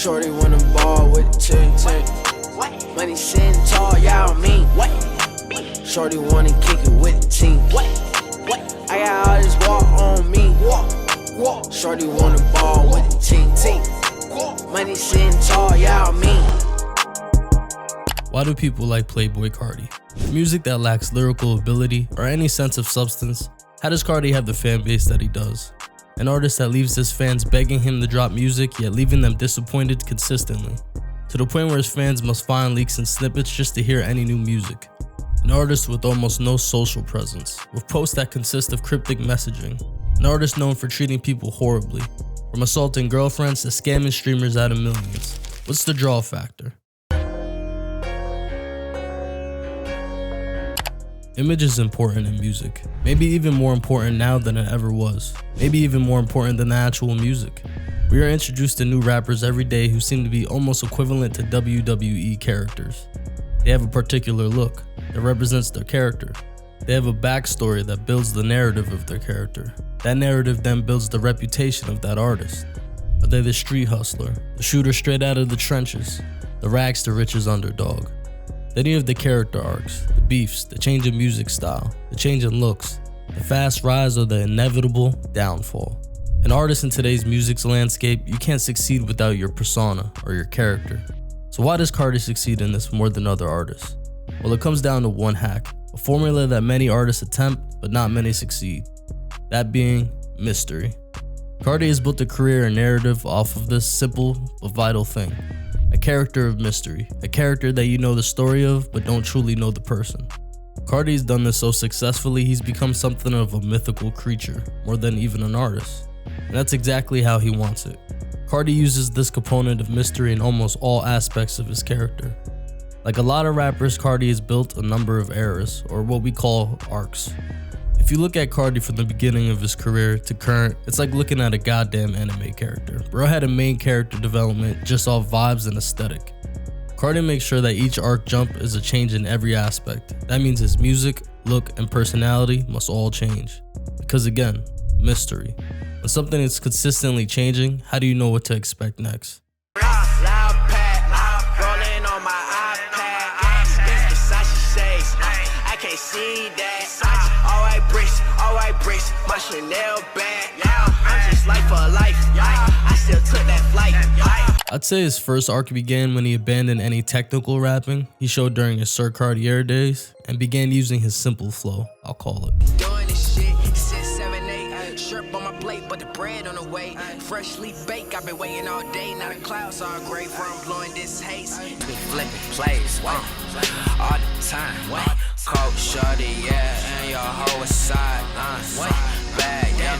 Shorty wanna ball with the team. Money sitting tall, y'all mean. Shorty wanna kick it with the team. I got all this walk on me. Shorty wanna ball with the team. Money sitting tall, y'all mean. Why do people like Playboi Carti? Music that lacks lyrical ability or any sense of substance. How does Carti have the fan base that he does? An artist that leaves his fans begging him to drop music, yet leaving them disappointed consistently, to the point where his fans must find leaks and snippets just to hear any new music. An artist with almost no social presence, with posts that consist of cryptic messaging. An artist known for treating people horribly, from assaulting girlfriends to scamming streamers out of millions. What's the draw factor? Image is important in music, maybe even more important now than it ever was, maybe even more important than the actual music. We are introduced to new rappers every day who seem to be almost equivalent to WWE characters. They have a particular look that represents their character. They have a backstory that builds the narrative of their character. That narrative then builds the reputation of that artist. Are they the street hustler, the shooter straight out of the trenches, the rags to riches underdog? Then you have the character arcs, the beefs, the change in music style, the change in looks, the fast rise or the inevitable downfall. An artist in today's music's landscape, you can't succeed without your persona or your character. So why does Carti succeed in this more than other artists? Well, it comes down to one hack, a formula that many artists attempt, but not many succeed. That being mystery. Carti has built a career and narrative off of this simple but vital thing. A character of mystery, a character that you know the story of but don't truly know the person. Carti's done this so successfully he's become something of a mythical creature, more than even an artist. And that's exactly how he wants it. Carti uses this component of mystery in almost all aspects of his character. Like a lot of rappers, Carti has built a number of eras, or what we call arcs. If you look at Carti from the beginning of his career to current, it's like looking at a goddamn anime character. Bro had a main character development just off vibes and aesthetic. Carti makes sure that each arc jump is a change in every aspect. That means his music, look, and personality must all change. Because again, mystery. When something is consistently changing, how do you know what to expect next? See that alright bricks, my Chanel bag. I'm just life for life. I still took that flight. I'd say his first arc began when he abandoned any technical rapping he showed during his Sir Cartier days and began using his simple flow, I'll call it. Doing this shit, 6, 7, 8, shrimp on my plate, but the bread on the way. Freshly baked, I've been waiting all day. Now the clouds are gray from blowing this haze. Be flipping plays, all the time. Cold shorty, yeah, and your whole side, bad, damn.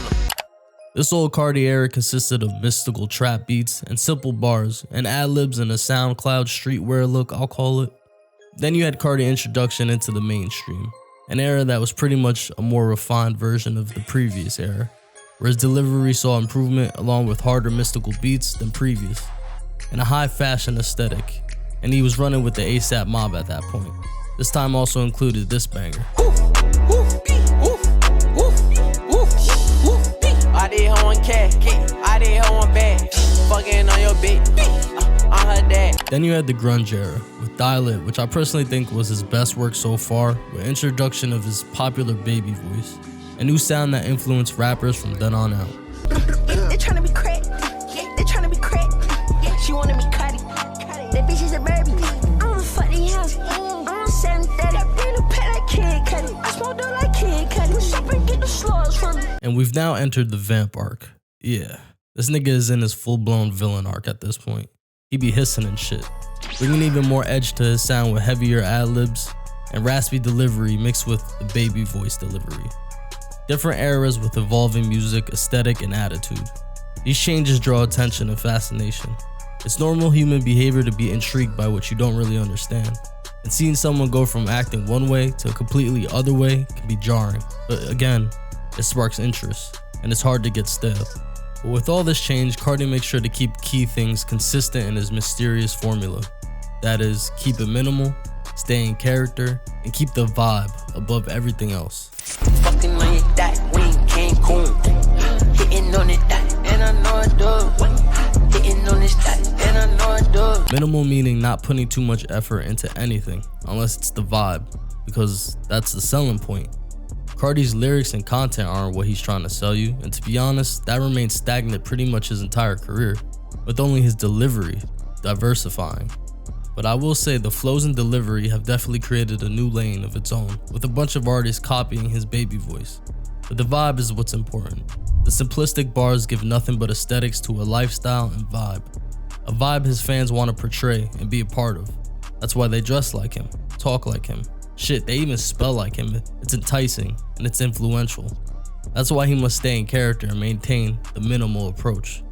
This old Carti era consisted of mystical trap beats and simple bars and ad-libs and a SoundCloud streetwear look, I'll call it. Then you had Carti introduction into the mainstream, an era that was pretty much a more refined version of the previous era, where his delivery saw improvement along with harder mystical beats than previous, and a high fashion aesthetic, and he was running with the ASAP mob at that point. This time also included this banger. I did her one cat, I did her one bag, fucking on your bitch, on her dad. Then you had the grunge era with Dial It, which I personally think was his best work so far, with introduction of his popular baby voice, a new sound that influenced rappers from then on out. They tryna be cracked, they tryna be cracked, she wanted me Carti, that bitch is a Barbie, I'm a fucking house, I'm 730, bring a pet like Kid Cudi, I smoke dope like Kid Cudi, push up and get the slugs from me. And we've now entered the vamp arc. Yeah, this nigga is in his full-blown villain arc at this point. He be hissing and shit, bringing even more edge to his sound with heavier ad-libs and raspy delivery mixed with the baby voice delivery. Different eras with evolving music, aesthetic, and attitude. These changes draw attention and fascination. It's normal human behavior to be intrigued by what you don't really understand. And seeing someone go from acting one way to a completely other way can be jarring. But again, it sparks interest, and it's hard to get stale. But with all this change, Carti makes sure to keep key things consistent in his mysterious formula. That is, keep it minimal, stay in character, and keep the vibe above everything else. Fucking on your dot, we in Cancun. Hitting on it dot, and I know I do. Hitting on this dot, and I know Minimal meaning not putting too much effort into anything unless it's the vibe, because that's the selling point. Cardi's lyrics and content aren't what he's trying to sell you, and to be honest, that remains stagnant pretty much his entire career, with only his delivery diversifying. But I will say the flows and delivery have definitely created a new lane of its own, with a bunch of artists copying his baby voice. But the vibe is what's important. The simplistic bars give nothing but aesthetics to a lifestyle and vibe. A vibe his fans want to portray and be a part of. That's why they dress like him, talk like him. Shit, they even spell like him. It's enticing and it's influential. That's why he must stay in character and maintain the minimal approach.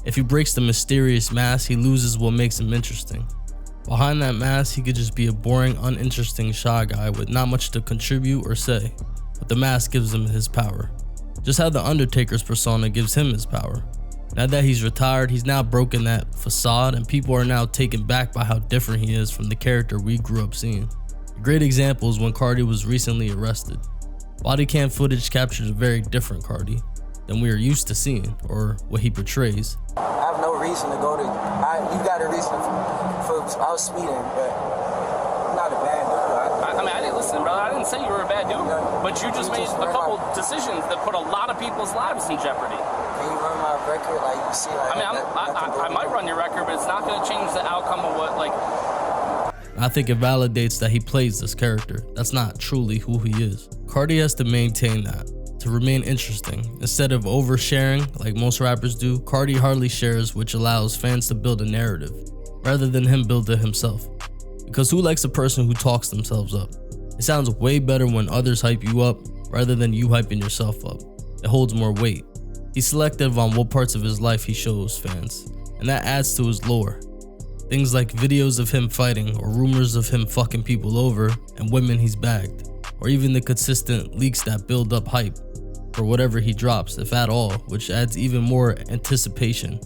If he breaks the mysterious mask, he loses what makes him interesting. Behind that mask, he could just be a boring, uninteresting, shy guy with not much to contribute or say. But the mask gives him his power. Just how the Undertaker's persona gives him his power. Now that he's retired, he's now broken that facade, and people are now taken back by how different he is from the character we grew up seeing. A great example is when Cardi was recently arrested. Body cam footage captures a very different Cardi than we are used to seeing, or what he portrays. I have no reason to go to. You got a reason for I was speeding, but I'm not a bad dude. I mean, I didn't listen, brother. I didn't say you were a bad dude, but you just made a couple decisions that put a lot of people's lives in jeopardy. Can you run my record? Like, you see, like, I mean, I might run your record, but it's not going to change the outcome of what, like. I think it validates that he plays this character. That's not truly who he is. Cardi has to maintain that, to remain interesting. Instead of oversharing like most rappers do, Cardi hardly shares, which allows fans to build a narrative, rather than him build it himself. Because who likes a person who talks themselves up? It sounds way better when others hype you up, rather than you hyping yourself up. It holds more weight. He's selective on what parts of his life he shows fans, and that adds to his lore. Things like videos of him fighting, or rumors of him fucking people over and women he's bagged, or even the consistent leaks that build up hype for whatever he drops, if at all, which adds even more anticipation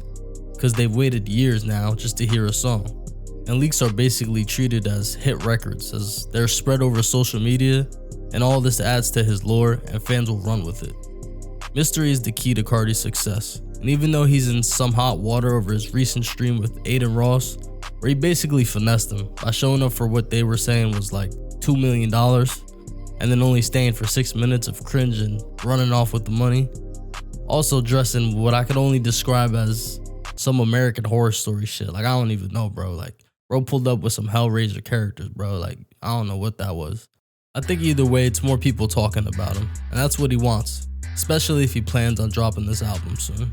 because they've waited years now just to hear a song. And leaks are basically treated as hit records, as they're spread over social media, and all this adds to his lore and fans will run with it. Mystery is the key to Cardi's success, and even though he's in some hot water over his recent stream with Adin Ross, where he basically finessed him by showing up for what they were saying was like $2 million, and then only staying for 6 minutes of cringe and running off with the money. Also dressing what I could only describe as some American Horror Story shit. Like, I don't even know, bro. Like, bro pulled up with some Hellraiser characters, bro. Like, I don't know what that was. I think either way, it's more people talking about him, and that's what he wants, especially if he plans on dropping this album soon.